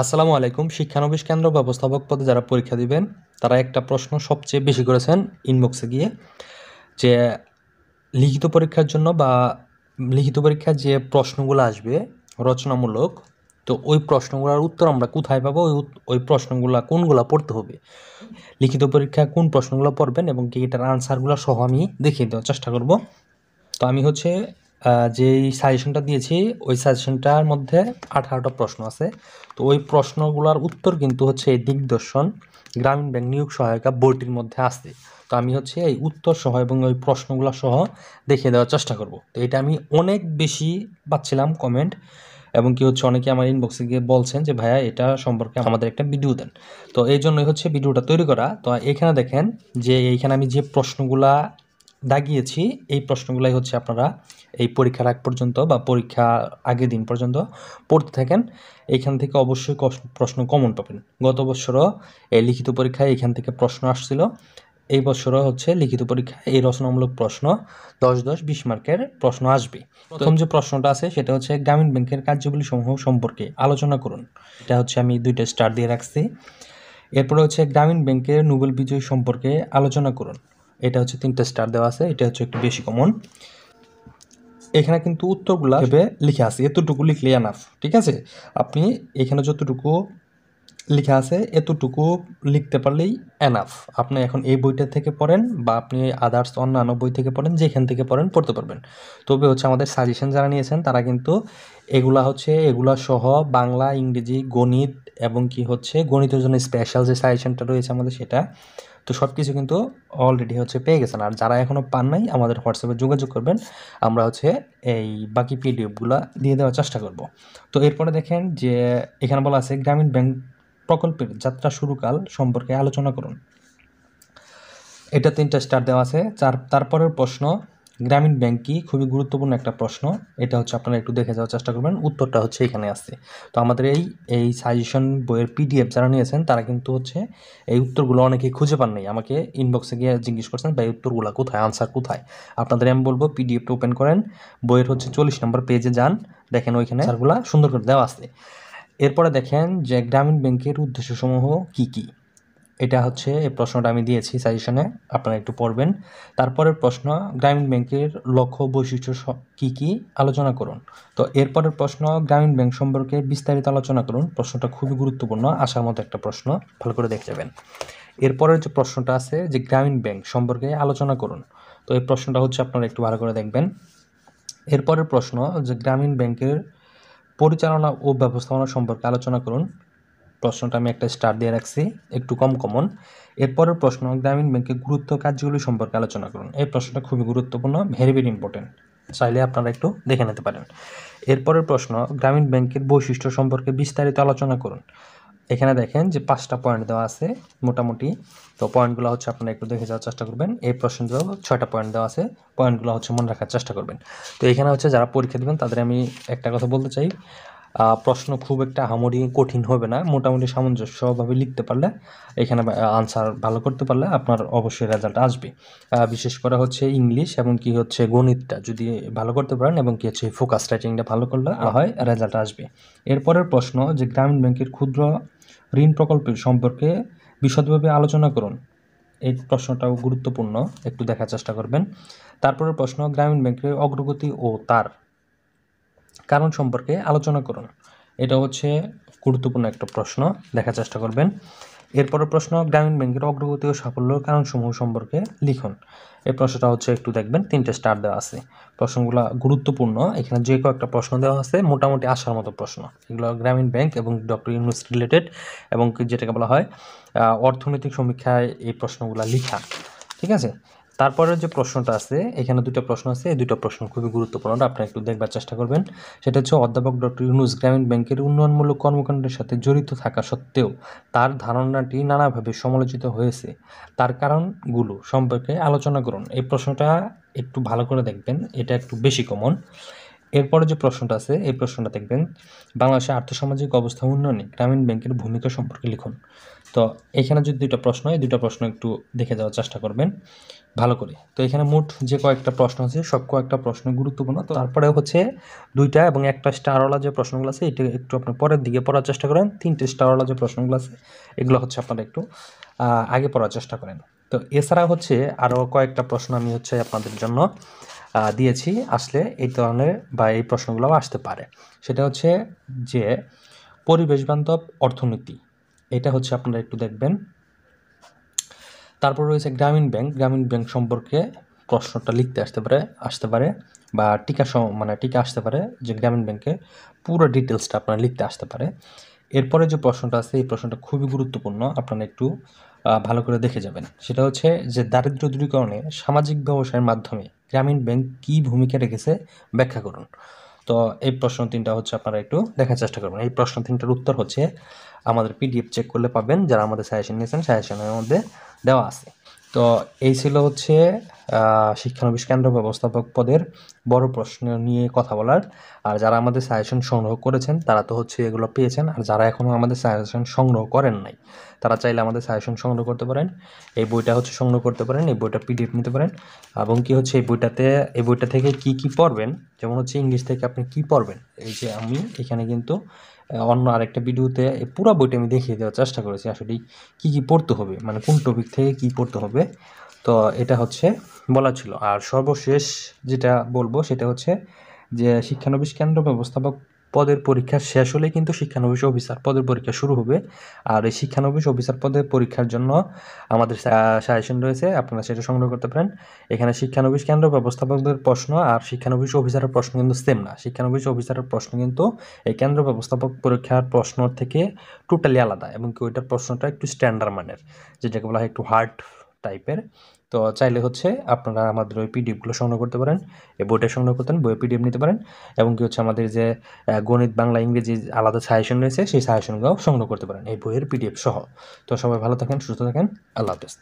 আসসালামু আলাইকুম। শিক্ষানবিশ কেন্দ্র ব্যবস্থাপক পদে যারা পরীক্ষা দিবেন তারা একটা প্রশ্ন সবচেয়ে বেশি করেছেন ইনবক্সে গিয়ে, যে লিখিত পরীক্ষার জন্য বা লিখিত পরীক্ষার যে প্রশ্নগুলো আসবে রচনামূলক, তো ওই প্রশ্নগুলোর উত্তর আমরা কোথায় পাবো, ওই প্রশ্নগুলো কোনগুলা পড়তে হবে, লিখিত পরীক্ষায় কোন প্রশ্নগুলো পড়বেন এবং কি এটার আনসারগুলো সহ আমি দেখিয়ে দেওয়ার চেষ্টা করব। তো আমি হচ্ছে যেই সাজেশনটা দিয়েছি ওই সাজেশনটার মধ্যে 18টা প্রশ্ন আছে। তো ওই প্রশ্নগুলোর উত্তর কিন্তু হচ্ছে এই দিগদর্শন গ্রামীণ ব্যাংক নিয়োগ সহায়িকা বইটির মধ্যে আছে। তো আমি হচ্ছে এই উত্তর সহ এবং ওই প্রশ্নগুলো সহ দেখিয়ে দেওয়ার চেষ্টা করব। তো এটা আমি অনেক বেশি পাচ্ছিলাম কমেন্ট, এবং কি হচ্ছে অনেকে আমার ইনবক্সে গিয়ে বলছেন যে ভাইয়া এটা সম্পর্কে আমাদের একটা ভিডিও দেন। তো এই জন্যই হচ্ছে ভিডিওটা তৈরি করা। তো এখানে দেখেন যে এইখানে আমি যে প্রশ্নগুলা দাগিয়েছি এই প্রশ্নগুলাই হচ্ছে আপনারা এই পরীক্ষার আগ পর্যন্ত বা পরীক্ষা আগের দিন পর্যন্ত পড়তে থাকেন। এইখান থেকে অবশ্যই প্রশ্ন কমন পাবেন। গত বছরও এই লিখিত পরীক্ষায় এইখান থেকে প্রশ্ন আসছিল। এই বছরও হচ্ছে লিখিত পরীক্ষায় এই রচনামূলক প্রশ্ন 10 20 মার্কের প্রশ্ন আসবে। প্রথম যে প্রশ্নটা আছে সেটা হচ্ছে গ্রামীণ ব্যাংকের কার্যাবলী সমূহ সম্পর্কে আলোচনা করুন। এটা হচ্ছে আমি 2টা স্টার দিয়ে রাখছি। এরপরে হচ্ছে গ্রামীণ ব্যাংকের নোবেল বিজয়ী সম্পর্কে আলোচনা করুন। এটা হচ্ছে 3টা স্টার দেওয়া আছে, এটা হচ্ছে একটু বেশি কমন। এখানে কিন্তু উত্তরগুলা ভেবে লিখে আছে, এতটুকু লিখলে এনাফ। ঠিক আছে, আপনি এখানে যতটুকু লেখা আছে এতটুকু লিখতে পারলেই এনাফ। আপনি এখন এই বইটা থেকে পড়েন বা আপনি আদার্স অন্যান্য বই থেকে পড়েন, যেখান থেকে পড়েন পড়তে পারবেন। তবে হচ্ছে আমাদের সাজেশন যারা নিয়েছেন তারা কিন্তু এগুলা সহ বাংলা, ইংরেজি, গণিত এবং কি হচ্ছে গণিতের জন্য স্পেশাল যে সাজেশনটা রয়েছে আমাদের সেটা, তো সব কিছু কিন্তু অলরেডি হচ্ছে পেয়ে গেছেন। আর যারা এখনও পান নাই আমাদের হোয়াটসঅ্যাপে যোগাযোগ করবেন, আমরা হচ্ছে এই বাকি পিডিএফগুলো দিয়ে দেওয়ার চেষ্টা করব। তো এরপরে দেখেন যে এখানে বলা আছে গ্রামীণ ব্যাংক প্রকল্পের যাত্রা শুরুকাল সম্পর্কে আলোচনা করুন। এটা 3টা স্টার দেওয়া আছে। তারপরের প্রশ্ন, গ্রামীণ ব্যাংক কি? খুবই গুরুত্বপূর্ণ একটা প্রশ্ন। এটা হচ্ছে আপনারা একটু দেখে যাওয়ার চেষ্টা করবেন, উত্তরটা হচ্ছে এখানে আছে। তো আমাদের এই সাজেশন বইয়ের পিডিএফ যারা নিয়েছেন তারা কিন্তু হচ্ছে এই উত্তরগুলো অনেকেই খুঁজে পান নাই, আমাকে ইনবক্সে গিয়ে জিজ্ঞেস করছেন ভাই উত্তরগুলো কোথায়, আনসার কোথায়। আপনাদের আমি বলবো পিডিএফটা ওপেন করেন, বইয়ের হচ্ছে 40 নম্বর পেজে যান, দেখেন ওইখানে আনসারগুলো সুন্দর করে দেওয়া আছে। এরপরে দেখেন যে গ্রামীণ ব্যাংকের উদ্দেশ্যসমূহ কি কি, এটা হচ্ছে এই প্রশ্নটা আমি দিয়েছি সাজেশনে, আপনারা একটু পড়বেন। তারপরের প্রশ্ন, গ্রামীণ ব্যাংকের লক্ষ্য বৈশিষ্ট্য কি কি আলোচনা করুন। তো এরপরের প্রশ্ন, গ্রামীণ ব্যাংক সম্পর্কে বিস্তারিত আলোচনা করুন। প্রশ্নটা খুবই গুরুত্বপূর্ণ, আসার মতো একটা প্রশ্ন, ভালো করে দেখে যাবেন। এরপরের যে প্রশ্নটা আছে যে গ্রামীণ ব্যাংক সম্পর্কে আলোচনা করুন, তো এই প্রশ্নটা হচ্ছে আপনারা একটু ভালো করে দেখবেন। এরপরের প্রশ্ন যে গ্রামীণ ব্যাংকের পরিচালনা ও ব্যবস্থাপনা সম্পর্কে আলোচনা করুন। প্রশ্নটা আমি একটা স্টার দিয়ে রাখছি, একটু কম কমন। এরপরের প্রশ্ন, গ্রামীণ ব্যাংকের গুরুত্ব কার্যগুলি সম্পর্কে আলোচনা করুন। এই প্রশ্নটা খুবই গুরুত্বপূর্ণ, ভেরি ভেরি ইম্পর্টেন্ট, চাইলে আপনারা একটু দেখে নিতে পারেন। এরপরের প্রশ্ন, গ্রামীণ ব্যাংকের বৈশিষ্ট্য সম্পর্কে বিস্তারিত আলোচনা করুন। এখানে দেখেন যে 5টা পয়েন্ট দেওয়া আছে মোটামুটি। তো পয়েন্টগুলো হচ্ছে আপনারা একটু দেখে যাওয়ার চেষ্টা করবেন। এই প্রশ্নগুলো 6টা পয়েন্ট দেওয়া আছে, পয়েন্টগুলো হচ্ছে মনে রাখার চেষ্টা করবেন। তো এখানে হচ্ছে যারা পরীক্ষা দেবেন তাদের আমি একটা কথা বলতে চাই, প্রশ্ন খুব একটা আহামরি কঠিন হবে না, মোটামুটি সামঞ্জস্যভাবে লিখতে পারলে, এখানে আনসার ভালো করতে পারলে আপনার অবশ্যই রেজাল্ট আসবে। বিশেষ করে হচ্ছে ইংলিশ এবং কি হচ্ছে গণিতটা যদি ভালো করতে পারেন এবং কি হচ্ছে ফোকাস রাইটিংটা ভালো করলে হয় রেজাল্ট আসবে। এরপরের প্রশ্ন যে গ্রামীণ ব্যাংকের ক্ষুদ্র ঋণ প্রকল্পের সম্পর্কে বিশদভাবে আলোচনা করুন। এই প্রশ্নটাও গুরুত্বপূর্ণ, একটু দেখার চেষ্টা করবেন। তারপরের প্রশ্ন, গ্রামীণ ব্যাংকের অগ্রগতি ও তার কারণ সম্পর্কে আলোচনা করুন। এটা হচ্ছে গুরুত্বপূর্ণ একটা প্রশ্ন, দেখার চেষ্টা করবেন। এরপরের প্রশ্ন, গ্রামীণ ব্যাংকের অগ্রগতি ও সাফল্যের কারণসমূহ সম্পর্কে লিখুন। এই প্রশ্নটা হচ্ছে একটু দেখবেন, 3টে স্টার দেওয়া আছে। প্রশ্নগুলো গুরুত্বপূর্ণ, এখানে যে কয়েকটা প্রশ্ন দেওয়া আছে মোটামুটি আসার মতো প্রশ্ন। এগুলো গ্রামীণ ব্যাংক এবং ডক্টর ইউনূস রিলেটেড, এবং যেটাকে বলা হয় অর্থনৈতিক সমীক্ষায় এই প্রশ্নগুলো লিখা। ঠিক আছে, তারপরের যে প্রশ্নটা আছে এখানে 2টা প্রশ্ন আছে, এই 2টা প্রশ্ন খুবই গুরুত্বপূর্ণ, আপনারা একটু দেখবার চেষ্টা করবেন। সেটা হচ্ছে অধ্যাপক ডক্টর ইউনূস গ্রামীণ ব্যাংকের উন্নয়নমূলক কর্মকাণ্ডের সাথে জড়িত থাকা সত্ত্বেও তার ধারণাটি নানাভাবে সমালোচিত হয়েছে, তার কারণগুলো সম্পর্কে আলোচনা করুন। এই প্রশ্নটা একটু ভালো করে দেখবেন, এটা একটু বেশি কমন। এরপরে যে প্রশ্নটা আছে এই প্রশ্নটা দেখবেন, বাংলাদেশের আর্থসামাজিক অবস্থা উন্নয়নে গ্রামীণ ব্যাংকের ভূমিকা সম্পর্কে লিখুন। তো এখানে যদি দুইটা প্রশ্ন, এই দুইটা প্রশ্ন একটু দেখে যাওয়ার চেষ্টা করবেন ভালো করে। তো এখানে মোট যে কয়েকটা প্রশ্ন আছে সব কয়েকটা প্রশ্ন গুরুত্বপূর্ণ। তো তারপরে হচ্ছে দুইটা এবং একটা স্টারওয়ালা যে প্রশ্নগুলো আছে এটা একটু আপনি পরের দিকে পড়ার চেষ্টা করেন। 3টে স্টারওয়ালা যে প্রশ্নগুলো আছে এগুলো হচ্ছে আপনারা একটু আগে পড়ার চেষ্টা করেন। তো এছাড়া হচ্ছে আরও কয়েকটা প্রশ্ন আমি হচ্ছে আপনাদের জন্য দিয়েছি, আসলে এই ধরনের বা এই প্রশ্নগুলোও আসতে পারে। সেটা হচ্ছে যে পরিবেশ বান্ধব অর্থনীতি, এটা হচ্ছে আপনারা একটু দেখবেন। তারপর রয়েছে গ্রামীণ ব্যাংক, গ্রামীণ ব্যাংক সম্পর্কে প্রশ্নটা লিখতে আসতে পারে বা টিকা আসতে পারে যে গ্রামীণ ব্যাংকে পুরো ডিটেলসটা আপনারা লিখতে আসতে পারে। এরপরে যে প্রশ্নটা আছে এই প্রশ্নটা খুবই গুরুত্বপূর্ণ, আপনারা একটু ভালো করে দেখে যাবেন। সেটা হচ্ছে যে দারিদ্র্য দূরীকরণে সামাজিক ব্যবসায়ের মাধ্যমে গ্রামীণ ব্যাংক কী ভূমিকা রেখেছে ব্যাখ্যা করুন। তো এই প্রশ্ন 3টা হচ্ছে আপনারা একটু দেখার চেষ্টা করবেন। এই প্রশ্ন 3টার উত্তর হচ্ছে আমাদের পিডিএফ চেক করলে পাবেন, যারা আমাদের সাজেশন নিয়েছেন সাজেশনের মধ্যে দেওয়া আছে। তো এই ছিল হচ্ছে শিক্ষানবিশ কেন্দ্র ব্যবস্থাপক পদের বড় প্রশ্ন নিয়ে কথা বলার। আর যারা আমাদের সাজেশন সংগ্রহ করেছেন তারা তো হচ্ছে এগুলো পেয়েছেন, আর যারা এখনও আমাদের সাজেশন সংগ্রহ করেন নাই তারা চাইলে আমাদের সাজেশন সংগ্রহ করতে পারেন। এই বইটা হচ্ছে সংগ্রহ করতে পারেন, এই বইটা পিডিএফ নিতে পারেন। এবং কি হচ্ছে এই বইটা থেকে কি পড়বেন, যেমন হচ্ছে ইংলিশ থেকে আপনি কি পড়বেন, এই যে আমি এখানে কিন্তু অন্য আরেকটা ভিডিওতে এই পুরো বইটা আমি দেখিয়ে দেওয়ার চেষ্টা করেছি আসলে কি পড়তে হবে, মানে কোন টপিক থেকে কি পড়তে হবে। তো এটা হচ্ছে বলা ছিল। আর সর্বশেষ যেটা বলবো সেটা হচ্ছে যে শিক্ষানবিশ কেন্দ্র ব্যবস্থাপক পদের পরীক্ষা শেষ হলে কিন্তু শিক্ষানবিশ অফিসার পদের পরীক্ষা শুরু হবে। আর এই শিক্ষানবিশ অফিসার পদের পরীক্ষার জন্য আমাদের সাজেশন রয়েছে, আপনারা সেটা সংগ্রহ করতে পারেন। এখানে শিক্ষানবিশ কেন্দ্র ব্যবস্থাপকদের প্রশ্ন আর শিক্ষানবিশ অফিসারের প্রশ্ন কিন্তু সেম না। শিক্ষানবিশ অফিসারের প্রশ্ন কিন্তু এই কেন্দ্র ব্যবস্থাপক পরীক্ষার প্রশ্ন থেকে টোটালি আলাদা, এবং কি ওইটার প্রশ্নটা একটু স্ট্যান্ডার্ড মানের, যেটাকে বলা হয় একটু হার্ড টাইপের। তো চাইলে হচ্ছে আপনারা আমাদের ওই পিডিএফগুলো সংগ্রহ করতে পারেন, এই বইটা সংগ্রহ করতেন, বইয়ের পিডিএফ নিতে পারেন। এবং কি হচ্ছে আমাদের যে গণিত, বাংলা, ইংরেজি আলাদা সাজেশন রয়েছে সেই সাজেশনগুলো সংগ্রহ করতে পারেন এই বইয়ের পিডিএফ সহ। তো সবাই ভালো থাকেন, সুস্থ থাকেন, আল্লাহ হাফেজ।